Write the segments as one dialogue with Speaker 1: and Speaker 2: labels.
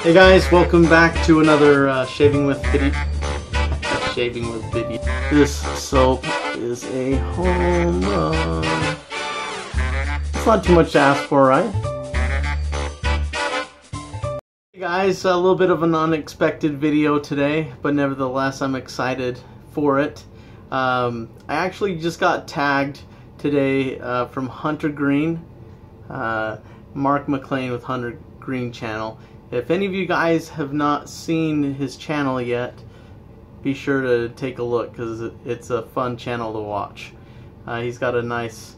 Speaker 1: Hey guys, welcome back to another shaving with video. This soap is a home run. It's not too much to ask for, right? Hey guys, a little bit of an unexpected video today, but nevertheless I'm excited for it. I actually just got tagged today from Hunter Green, Mark McLean with Hunter Green channel. If any of you guys have not seen his channel yet, be sure to take a look because it's a fun channel to watch. He's got a nice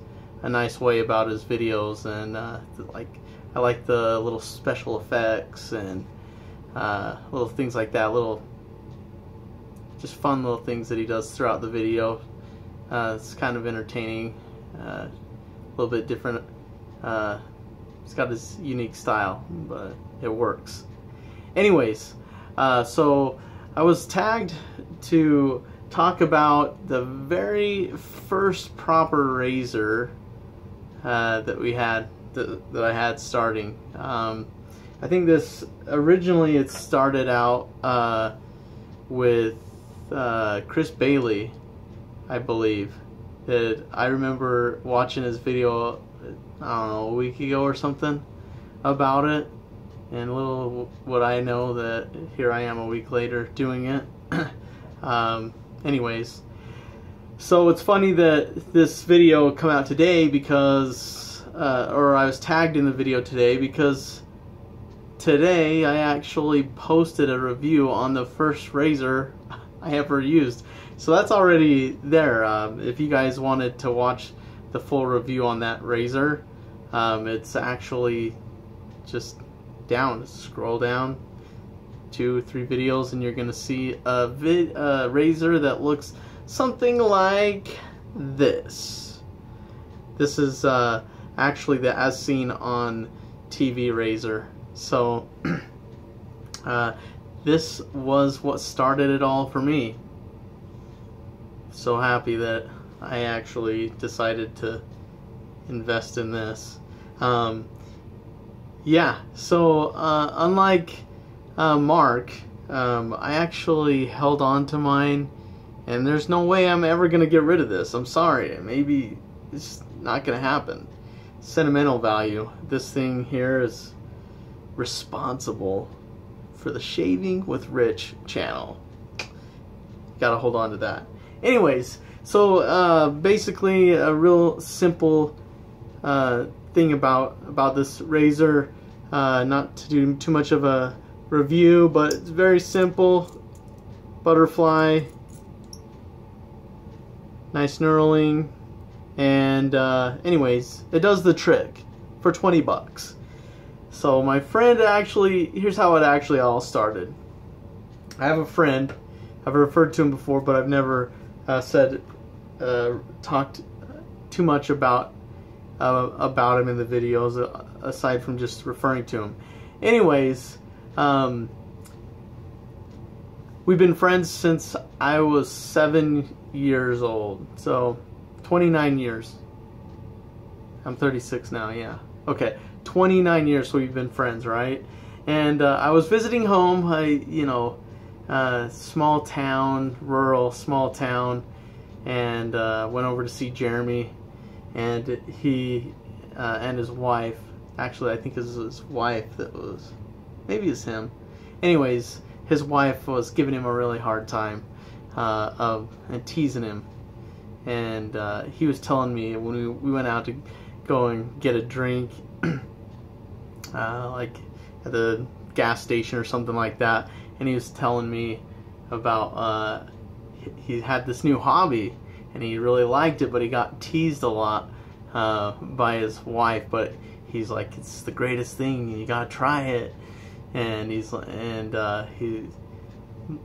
Speaker 1: way about his videos, and I like the little special effects and little things like that, just fun little things that he does throughout the video. It's kind of entertaining, a little bit different. He's got his unique style, but it works. Anyways, so I was tagged to talk about the very first proper razor that we had, that I had starting. I think this originally it started out with Chris Bailey, I believe. That I remember watching his video, I don't know, a week ago or something about it, and little would I know that here I am a week later doing it. Anyways, so it's funny that this video come out today because, or I was tagged in the video today because today I actually posted a review on the first razor I ever used. So that's already there. If you guys wanted to watch the full review on that razor, it's actually just down. Scroll down 2-3 videos and you're gonna see a razor that looks something like this. This is actually the as seen on TV razor. So this was what started it all for me. So happy that I actually decided to invest in this. Yeah, so unlike Mark, I actually held on to mine, and there's no way I'm ever gonna get rid of this. I'm sorry, maybe it's not gonna happen. Sentimental value. This thing here is responsible for the Shaving with Rich channel. Gotta hold on to that. Anyways, so basically a real simple thing about this razor, not to do too much of a review, but it's very simple. Butterfly, nice knurling, and anyways, it does the trick for 20 bucks. So my friend actually, here's how it actually all started. I have a friend, I've referred to him before, but I've never talked too much about him in the videos, aside from just referring to him. Anyways, we've been friends since I was 7 years old, so 29 years. I'm 36 now, yeah. Okay, 29 years, so we've been friends, right? And I was visiting home, small town, rural small town, and went over to see Jeremy, and he and his wife, actually I think it was his wife that was, maybe it's him. Anyways, his wife was giving him a really hard time and teasing him, and he was telling me when we went out to go and get a drink, like at the gas station or something like that, and he was telling me about he had this new hobby and he really liked it, but he got teased a lot by his wife, but he's like, it's the greatest thing, you gotta try it. And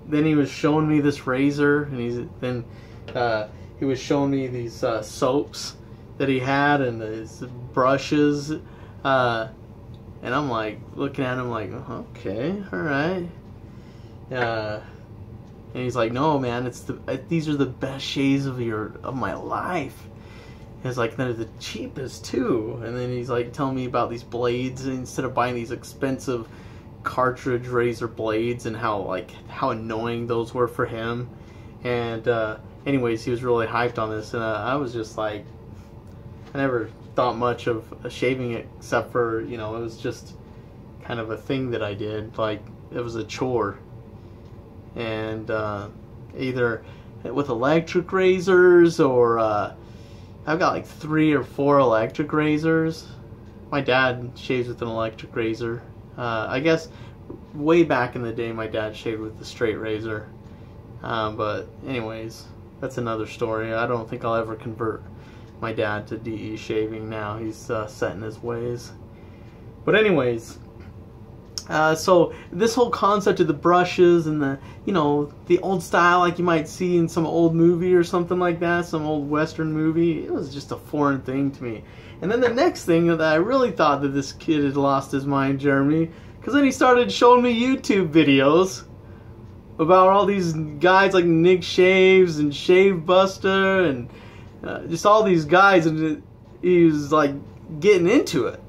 Speaker 1: then he was showing me this razor, and he was showing me these soaps that he had and his brushes, and I'm like looking at him like, okay, all right. And he's like, no man, these are the best shades of my life. And it's like, they're the cheapest too. And then he's like telling me about these blades, and instead of buying these expensive cartridge razor blades and how annoying those were for him. And anyways, he was really hyped on this, and I was just like, I never thought much of shaving it, except for, you know, it was just kind of a thing that I did, like it was a chore. And either with electric razors, or I've got like 3 or 4 electric razors. My dad shaves with an electric razor. I guess way back in the day my dad shaved with the straight razor. But anyways, that's another story. I don't think I'll ever convert my dad to DE shaving now. He's set in his ways. But anyways, so this whole concept of the brushes and the, you know, the old style like you might see in some old movie or something like that, some old Western movie, it was just a foreign thing to me. And then the next thing that I really thought that this kid had lost his mind, Jeremy, because then he started showing me YouTube videos about all these guys like Nick Shaves and Shave Buster and just all these guys, and he was like getting into it.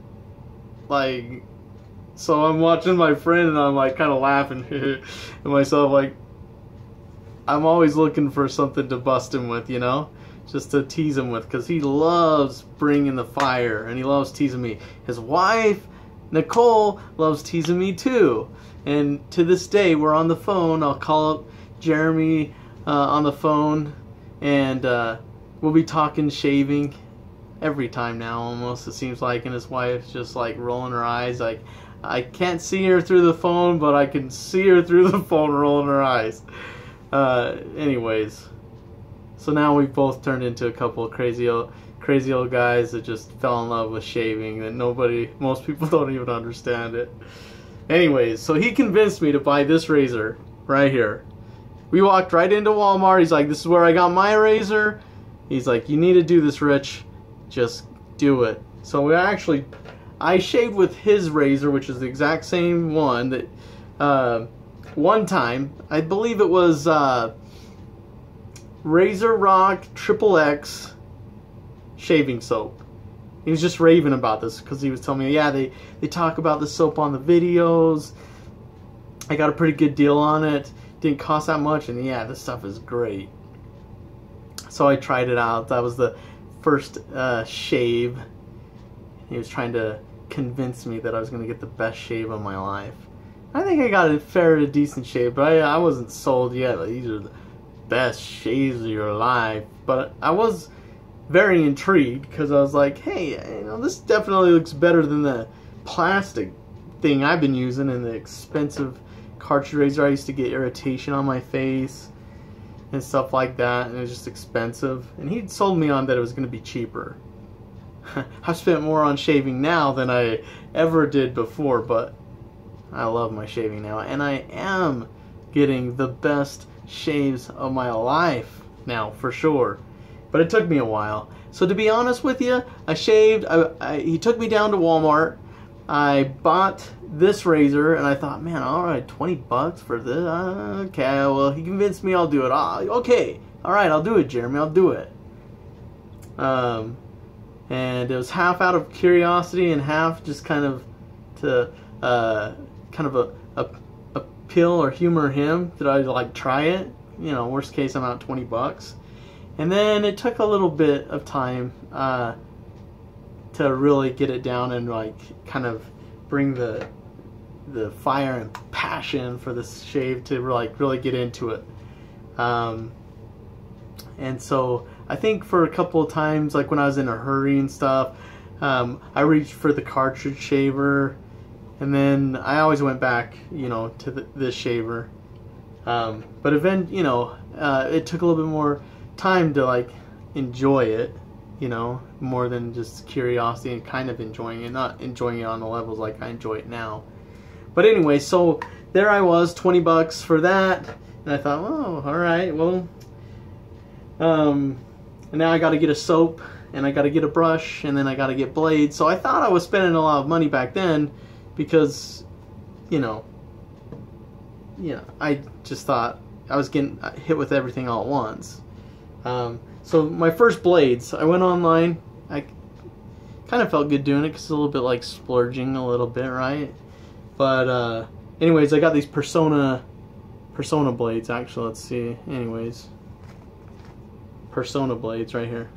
Speaker 1: Like, so I'm watching my friend and I'm like kind of laughing at myself, like I'm always looking for something to bust him with, you know, just to tease him with, because he loves bringing the fire and he loves teasing me. His wife, Nicole, loves teasing me too. And to this day, we're on the phone. I'll call up Jeremy on the phone, and we'll be talking shaving every time now, almost, it seems like. And his wife's just like rolling her eyes, like, I can't see her through the phone, but I can see her through the phone rolling her eyes. Anyways, so now we've both turned into a couple of crazy old guys that just fell in love with shaving, that most people don't even understand it. Anyways, so he convinced me to buy this razor right here. We walked right into Walmart. He's like, this is where I got my razor. He's like, you need to do this, Rich. Just do it. So I shaved with his razor, which is the exact same one that one time, I believe it was Razor Rock XXX shaving soap. He was just raving about this because he was telling me, yeah, they talk about the soap on the videos. I got a pretty good deal on it. Didn't cost that much, and yeah, this stuff is great. So I tried it out. That was the first shave. He was trying to convince me that I was going to get the best shave of my life. I think I got a decent shave, but I wasn't sold yet. Like, these are the best shaves of your life. But I was very intrigued because I was like, hey, you know, this definitely looks better than the plastic thing I've been using and the expensive cartridge razor. I used to get irritation on my face and stuff like that, and it was just expensive. And he'd sold me on that it was going to be cheaper. I've spent more on shaving now than I ever did before, but I love my shaving now, and I am getting the best shaves of my life now, for sure. But it took me a while. So to be honest with you, I shaved. He took me down to Walmart. I bought this razor, and I thought, man, alright, 20 bucks for this? Okay, well, he convinced me I'll do it. Okay, alright, I'll do it, Jeremy, I'll do it. And it was half out of curiosity and half just kind of to appeal or humor him. Did I like try it? You know, worst case, I'm out 20 bucks. And then it took a little bit of time to really get it down and like kind of bring the fire and passion for this shave to like really get into it. And so I think for a couple of times, like when I was in a hurry and stuff, I reached for the cartridge shaver, and then I always went back, you know, to this shaver. But eventually, you know, it took a little bit more time to like enjoy it, you know, more than just curiosity and kind of enjoying it, not enjoying it on the levels like I enjoy it now. But anyway, so there I was, 20 bucks for that, and I thought, oh, all right, well, and now I got to get a soap, and I got to get a brush, and then I got to get blades. So I thought I was spending a lot of money back then because, you know, I just thought I was getting hit with everything all at once. So my first blades, I went online. I kind of felt good doing it because it's a little bit like splurging a little bit, right? But Anyways, I got these Persona blades, actually. Let's see. Anyways, Persona blades right here.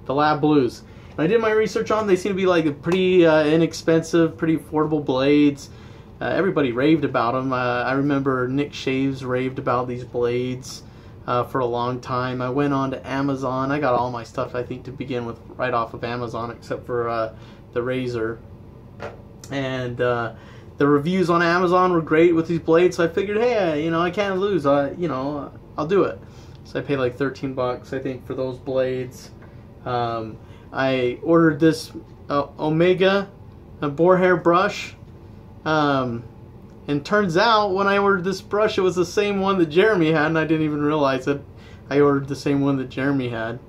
Speaker 1: The Lab Blues. When I did my research on them, they seem to be like pretty inexpensive, pretty affordable blades. Everybody raved about them. I remember Nick Shaves raved about these blades for a long time. I went on to Amazon. I got all my stuff, I think, to begin with right off of Amazon, except for the razor. And the reviews on Amazon were great with these blades, so I figured, hey, you know, I can't lose. You know, I'll do it. So I paid like 13 bucks, I think, for those blades. I ordered this Omega boar hair brush. And turns out when I ordered this brush, it was the same one that Jeremy had, and I didn't even realize that I ordered the same one that Jeremy had.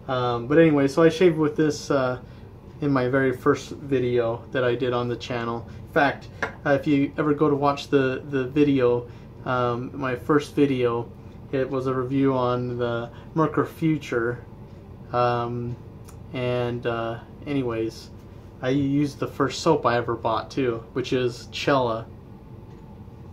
Speaker 1: But anyway, so I shaved with this in my very first video that I did on the channel. In fact, if you ever go to watch the video, my first video, it was a review on the Merkur Future. Anyways, I used the first soap I ever bought too, which is Cella.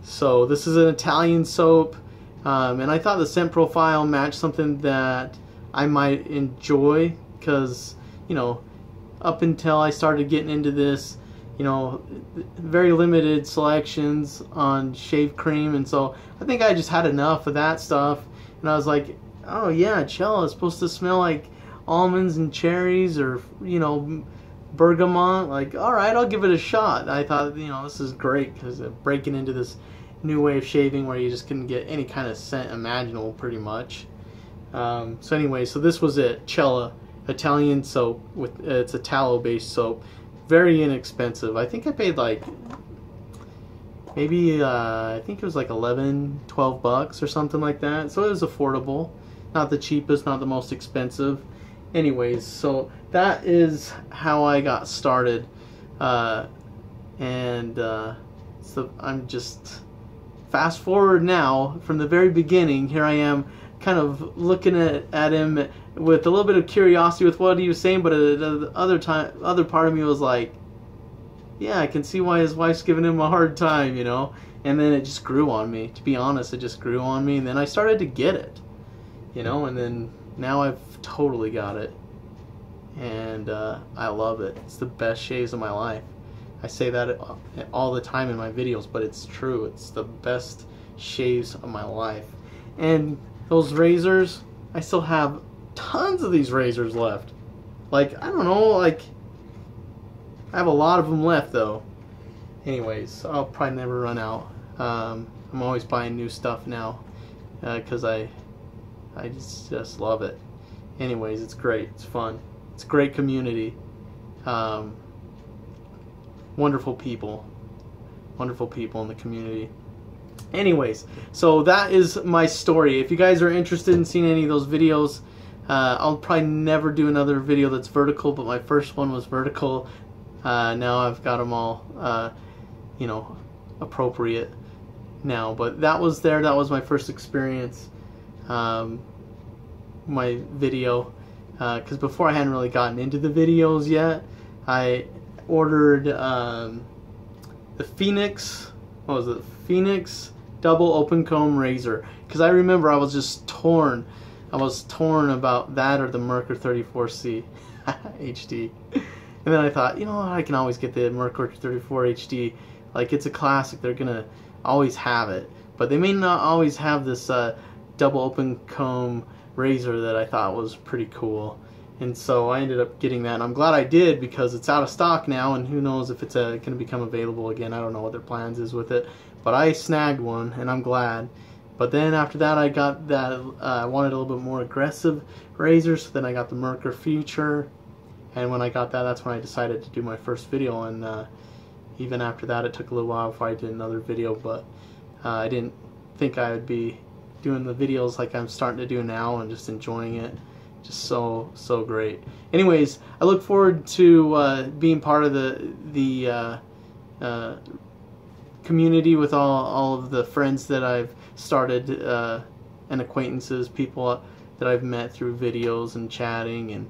Speaker 1: So this is an Italian soap, and I thought the scent profile matched something that I might enjoy, because, you know, up until I started getting into this, you know, very limited selections on shave cream, and so I think I just had enough of that stuff, and I was like, oh yeah, Cella is supposed to smell like almonds and cherries, or, you know, bergamot. Like, alright, I'll give it a shot. I thought, you know, this is great, because breaking into this new way of shaving where you just couldn't get any kind of scent imaginable, pretty much. So anyway, so this was it. Cella, Italian soap. With it's a tallow based soap, very inexpensive. I think I paid like maybe I think it was like 11-12 bucks or something like that, so it was affordable, not the cheapest, not the most expensive. Anyways, so that is how I got started, so I'm just fast forward now from the very beginning. Here I am, kind of looking at him with a little bit of curiosity with what he was saying, but the other part of me was like, yeah, I can see why his wife's giving him a hard time, you know. And then it just grew on me. To be honest, it just grew on me, and then I started to get it, you know, and then now I've totally got it, and I love it. It's the best shaves of my life. I say that all the time in my videos, but it's true. It's the best shaves of my life. And those razors, I still have tons of these razors left. Like, I don't know, like, I have a lot of them left though. Anyways, I'll probably never run out. I'm always buying new stuff now, because I just love it. Anyways, it's great. It's fun. It's a great community. Wonderful people in the community. Anyways, so that is my story. If you guys are interested in seeing any of those videos, I'll probably never do another video that's vertical, but my first one was vertical. Now I've got them all, you know, appropriate now. But that was my first experience, my video, because before I hadn't really gotten into the videos yet. I ordered the Phoenix, what was it? Phoenix double open comb razor, because I remember I was just torn. I was torn about that or the Merkur 34C HD. And then I thought, you know, I can always get the Merkur 34 HD. Like, it's a classic. They're gonna always have it, but they may not always have this double open comb razor that I thought was pretty cool. And so I ended up getting that, and I'm glad I did, because it's out of stock now, and who knows if it's going to become available again. I don't know what their plans is with it, but I snagged one, and I'm glad. But then after that, I got that, I wanted a little bit more aggressive razor, so then I got the Merkur Future, and when I got that, that's when I decided to do my first video, and even after that, it took a little while before I did another video, but I didn't think I would be doing the videos like I'm starting to do now, and just enjoying it. Just so great. Anyways, I look forward to being part of the community with all of the friends that I've started, and acquaintances, people that I've met through videos and chatting, and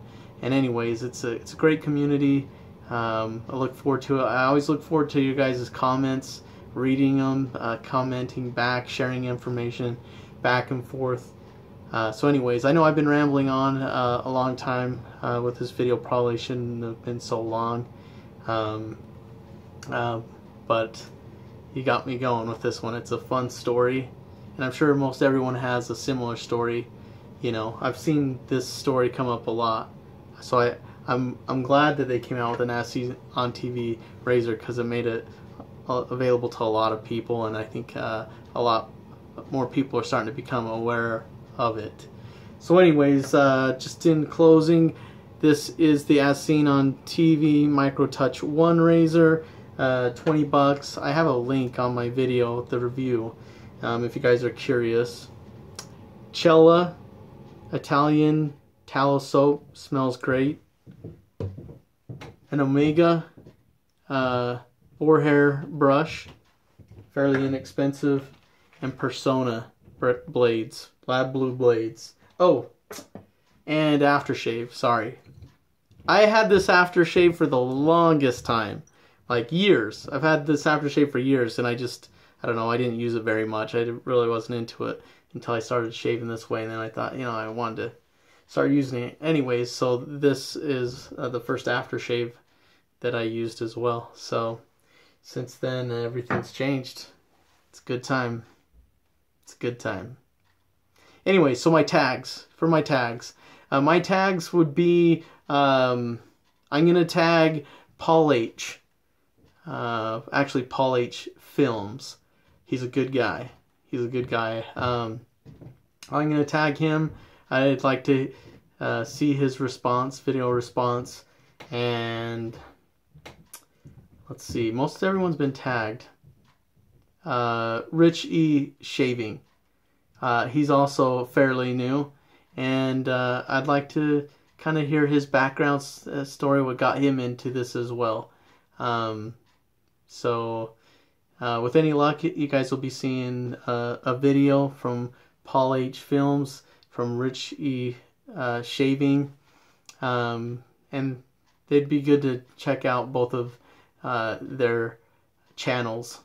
Speaker 1: anyways, it's a great community. I look forward to it. I always look forward to you guys' comments reading them, commenting back, sharing information back and forth. So anyways, I know I've been rambling on a long time with this video. Probably shouldn't have been so long, but you got me going with this one. It's a fun story, and I'm sure most everyone has a similar story. You know, I've seen this story come up a lot, so I'm glad that they came out with an As Seen on TV razor, because it made it available to a lot of people, and I think a lot more people are starting to become aware of it. So anyways, just in closing, this is the As Seen on TV Micro Touch 1 razor, $20. I have a link on my video, the review, if you guys are curious. Cella Italian tallow soap, smells great. An Omega boar brush, fairly inexpensive. And Persona blades, lab blue blades. Oh, and aftershave, sorry. I had this aftershave for the longest time, like years. I've had this aftershave for years, and I don't know, I didn't use it very much. I really wasn't into it until I started shaving this way, and then I thought, you know, I wanted to start using it anyways. So this is the first aftershave that I used as well. So since then, everything's changed. It's a good time. It's a good time. Anyway, so my tags. My tags would be, I'm going to tag Paul H. Actually, PaulHFilms. He's a good guy. I'm going to tag him. I'd like to see his video response. And let's see, most everyone's been tagged. Rich E Shaving. He's also fairly new, and I'd like to kind of hear his background story, what got him into this as well. So with any luck, you guys will be seeing a video from PaulHFilms, from Rich E Shaving, and they'd be good to check out both of their channels.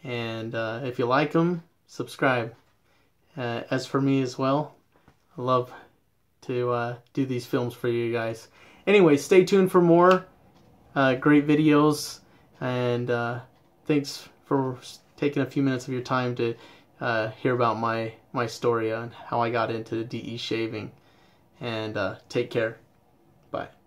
Speaker 1: And if you like them, subscribe. As for me as well, I love to do these films for you guys. Anyway, stay tuned for more great videos, and thanks for taking a few minutes of your time to hear about my story on how I got into DE shaving. And take care. Bye.